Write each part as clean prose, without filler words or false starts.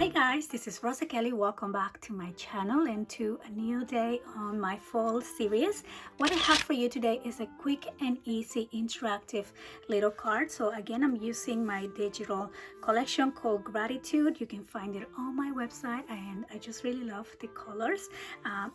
Hi guys, this is Rosa Kelly. Welcome back to my channel and to a new day on my fall series. What I have for you today is a quick and easy interactive little card. So again, I'm using my digital collection called Gratitude. You can find it on my website and I just really love the colors.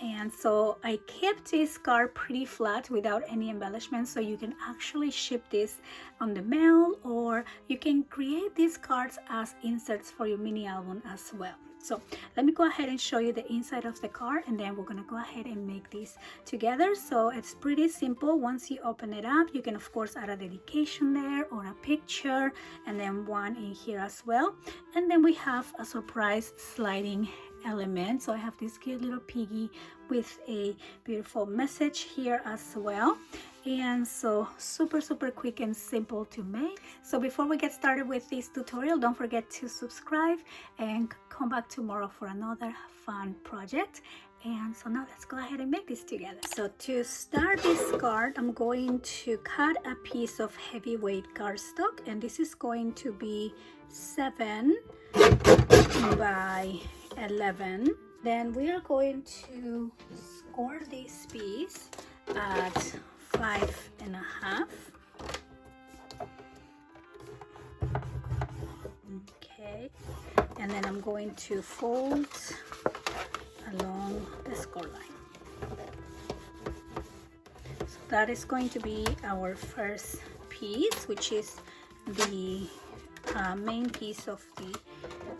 And so I kept this card pretty flat without any embellishments, so you can actually ship this on the mail, or you can create these cards as inserts for your mini album as well. So let me go ahead and show you the inside of the card, and then we're gonna go ahead and make these together. So it's pretty simple. Once you open it up, you can of course add a dedication there or a picture, and then one in here as well. And then we have a surprise sliding element. So I have this cute little piggy with a beautiful message here as well. And so super quick and simple to make. So before we get started with this tutorial, don't forget to subscribe and come back tomorrow for another fun project. And so now let's go ahead and make this together. So to start this card, I'm going to cut a piece of heavyweight cardstock, and this is going to be 7 by 11. Then we are going to score this piece at 5.5. Okay, and then I'm going to fold along the score line. So that is going to be our first piece, which is the main piece of the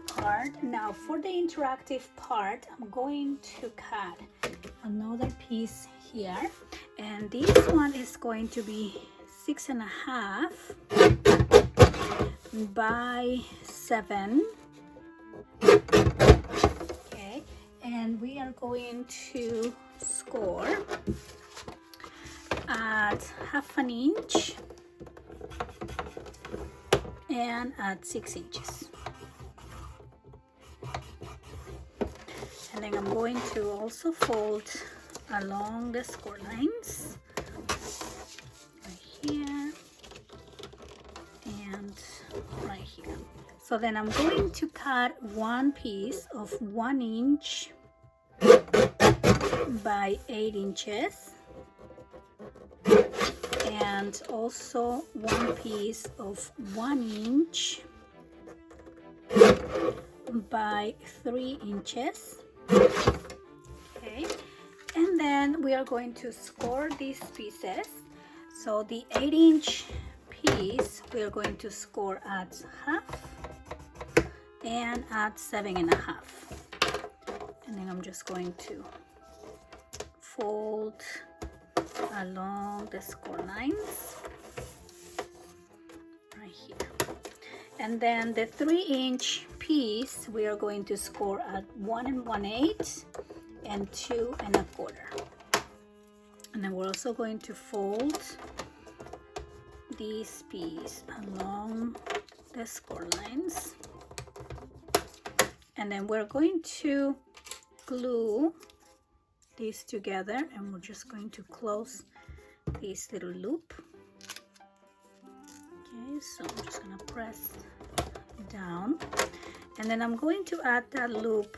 card. Now for the interactive part, I'm going to cut another piece here, and this one is going to be 6.5 by 7. Okay, and we are going to score at 1/2 inch and at 6 inches. And then I'm going to also fold along the score lines right here and right here. So then I'm going to cut one piece of 1 inch by 8 inches, and also one piece of 1 inch by 3 inches. Okay, and then we are going to score these pieces. So the 8-inch piece we are going to score at 1/2 and at 7.5. And then I'm just going to fold along the score lines right here. And then the 3-inch piece we are going to score at 1 1/8 and 2 1/4. And then we're also going to fold this piece along the score lines, and then we're going to glue these together, and we're just going to close this little loop. Okay, so I'm just gonna press down, and then I'm going to add that loop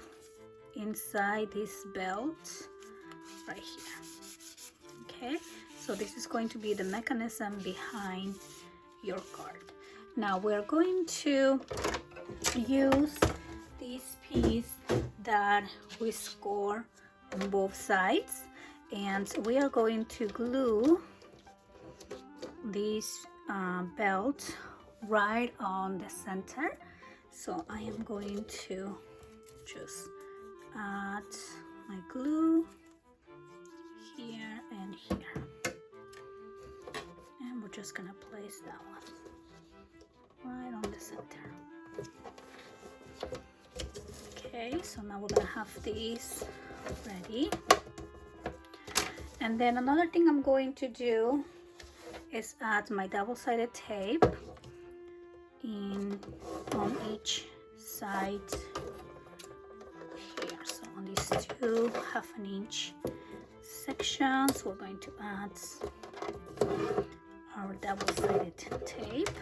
inside this belt right here. Okay, so this is going to be the mechanism behind your card. Now we're going to use this piece that we score on both sides, and we are going to glue this belt right on the center. So I am going to just add my glue here and here, and we're just gonna place that one right on the center. Okay, so now we're gonna have these ready. And then another thing I'm going to do is add my double-sided tape on each side here. So on these two 1/2 inch sections, we're going to add our double-sided tape,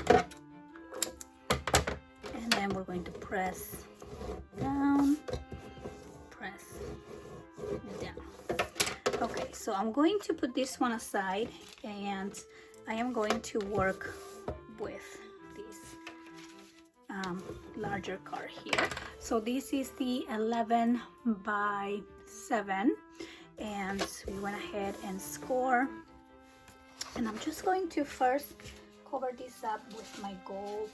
and then we're going to press down, press down. Okay, so I'm going to put this one aside, and I am going to work with this larger card here. So this is the 11 by 7, and we went ahead and score. And I'm just going to first cover this up with my gold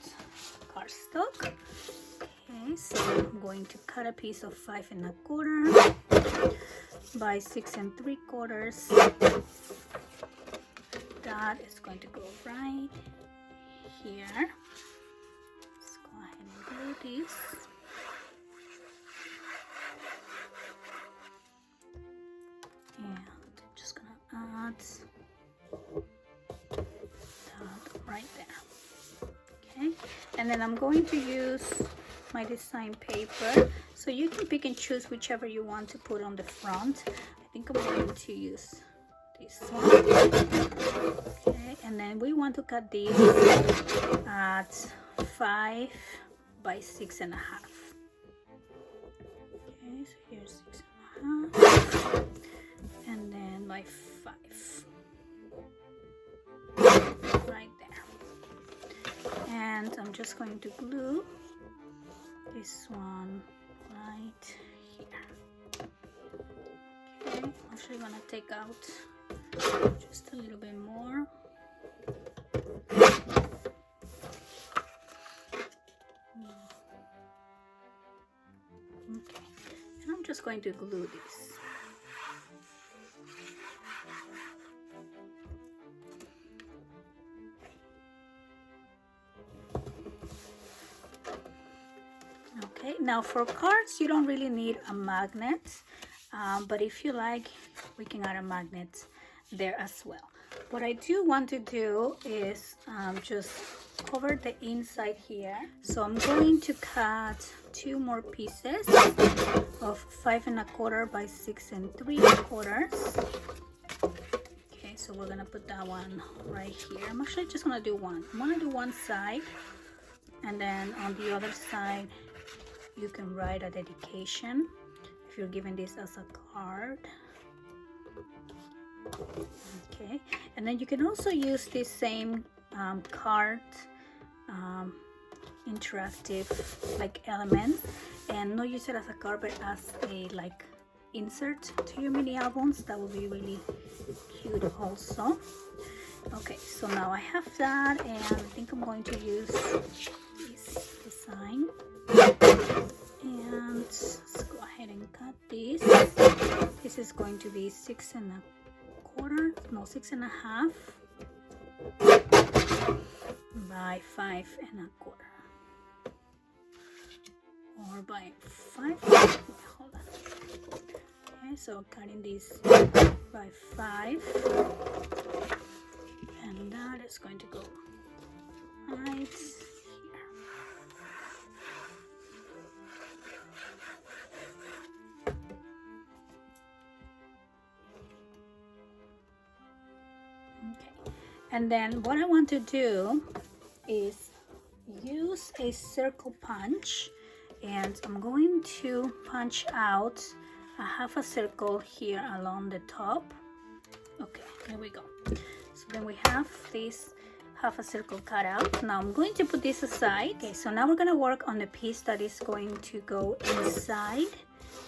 cardstock. Okay, so I'm going to cut a piece of 5 1/4 by 6 3/4. That is going to go right here. Let's go ahead and glue this. And I'm just gonna add that right there. Okay, and then I'm going to use my design paper, so you can pick and choose whichever you want to put on the front. I think I'm going to use this one. Okay, and then we want to cut this at 5 by 6 1/2. Okay, so here's 6 1/2, and then by 5 right there. And I'm just going to glue this one right here. Okay, I'm actually gonna take out just a little bit more. Okay, and I'm just going to glue this. Okay, now for cards, you don't really need a magnet, but if you like, we can add a magnet there as well. What I do want to do is just cover the inside here. So I'm going to cut 2 more pieces of 5 1/4 by 6 3/4. Okay, so we're gonna put that one right here. I'm actually just gonna do one. I'm gonna do one side, and then on the other side you can write a dedication if you're giving this as a card. Okay, and then you can also use this same card interactive like element, and not use it as a card but as a like insert to your mini albums. That would be really cute also. Okay, so now I have that, and I think I'm going to use this design. And let's go ahead and cut this. This is going to be 6 1/4, no, 6 1/2 by 5 1/4, or by 5. Hold on. Okay, so cutting this by 5, and that is going to go right here. And then what I want to do is use a circle punch, and I'm going to punch out a half a circle here along the top. Okay, there we go. So then we have this half a circle cut out. Now I'm going to put this aside. Okay, so now we're going to work on the piece that is going to go inside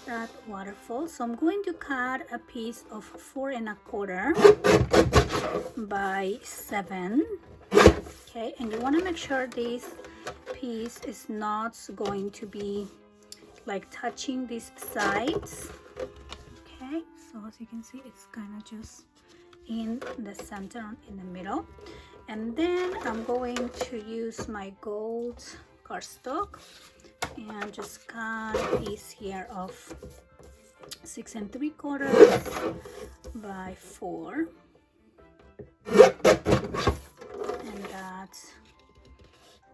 that waterfall. So I'm going to cut a piece of 4 1/4 by 7. Okay, and you want to make sure this piece is not going to be like touching these sides. Okay, so as you can see, it's kind of just in the center, in the middle. And then I'm going to use my gold cardstock and just cut a piece here of 6 3/4 by 4, and that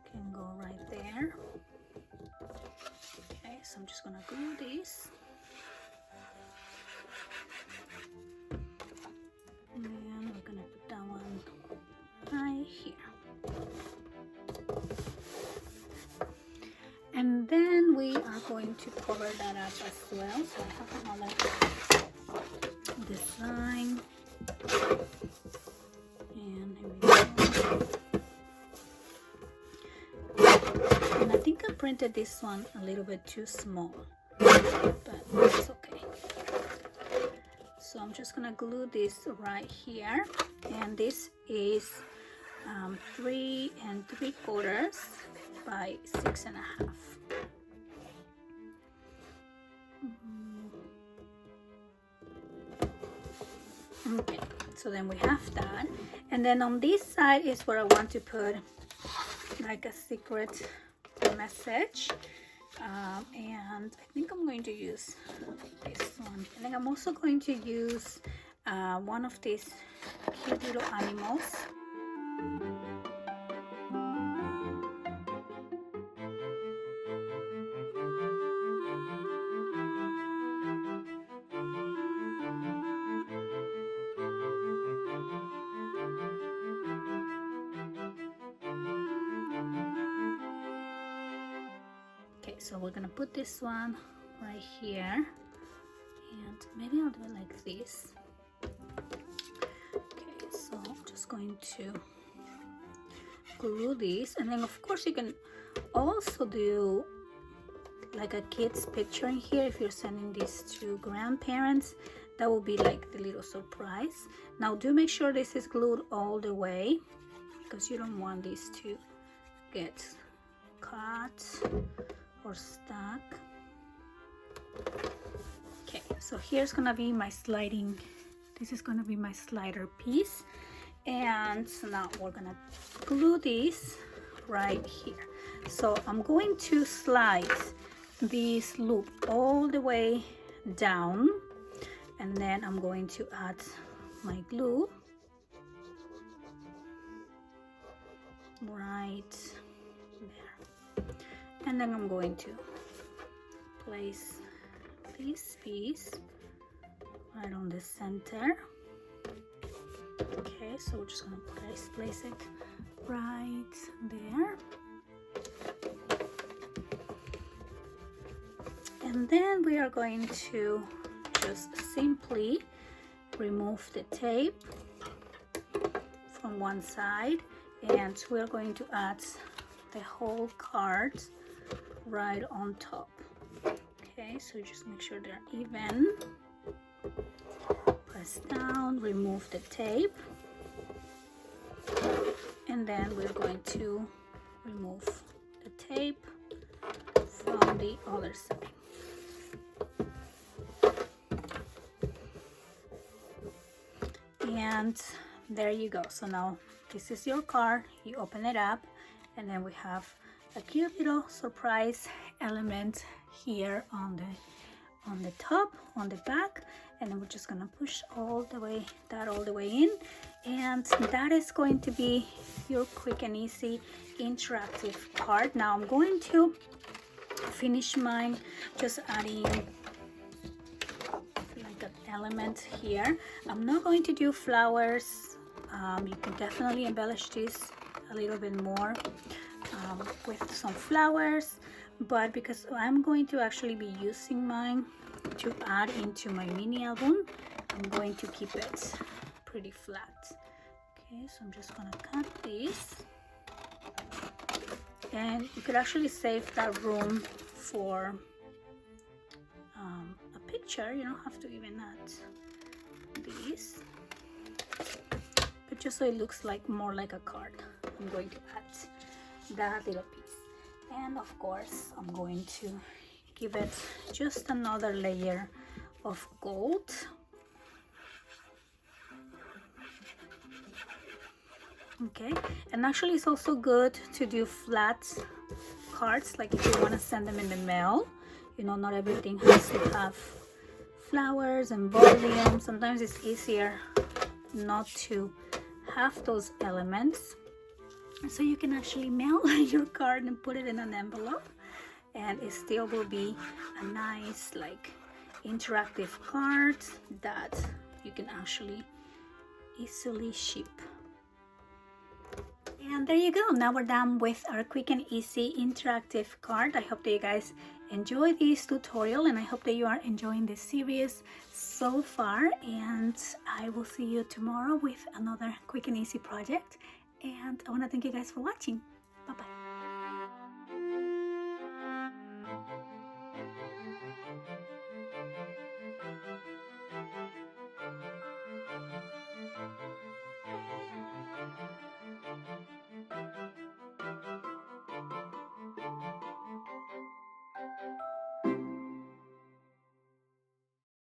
can go right there. Okay, so I'm just gonna glue this, and then we're gonna put that one right here. And then we are going to cover that up as well. So I have another design, and here we go. And I think I printed this one a little bit too small, but it's okay. So I'm just gonna glue this right here, and this is 3 3/4 by 6.5. Okay, so then we have that, and then on this side is where I want to put like a secret message, and I think I'm going to use this one. I think I'm also going to use one of these cute little animals. Okay, so we're gonna put this one right here, and maybe I'll do it like this. Okay, so I'm just going to glue this, and then of course you can also do like a kid's picture in here if you're sending this to grandparents. That will be like the little surprise. Now do make sure this is glued all the way, because you don't want this to get caught or stuck. Okay, so here's gonna be my sliding, this is gonna be my slider piece, and now we're gonna glue this right here. So I'm going to slide this loop all the way down, and then I'm going to add my glue right there, and then I'm going to place this piece right on the center. Okay, so we're just gonna place it right there, and then we are going to just simply remove the tape from one side, and we're going to add the whole card right on top. Okay, so just make sure they're even. Press down, remove the tape, and then we're going to remove the tape from the other side. And there you go. So now this is your card. You open it up, and then we have a cute little surprise element here on the top, on the back, and then we're just gonna push all the way in, and that is going to be your quick and easy interactive card. Now I'm going to finish mine just adding like an element here. I'm not going to do flowers. You can definitely embellish this a little bit more with some flowers, but because I'm going to actually be using mine to add into my mini album, I'm going to keep it pretty flat. Okay, so I'm just gonna cut this, and you could actually save that room for a picture. You don't have to even add this, but just so it looks like more like a card, I'm going to add that little piece. And of course I'm going to give it just another layer of gold. Okay, and actually it's also good to do flat cards, like if you want to send them in the mail. You know, not everything has to have flowers and volume. Sometimes it's easier not to have those elements, so you can actually mail your card and put it in an envelope, and it still will be a nice like interactive card that you can actually easily ship. And there you go. Now we're done with our quick and easy interactive card. I hope that you guys enjoy this tutorial, and I hope that you are enjoying this series so far, and I will see you tomorrow with another quick and easy project. And I want to thank you guys for watching. Bye bye.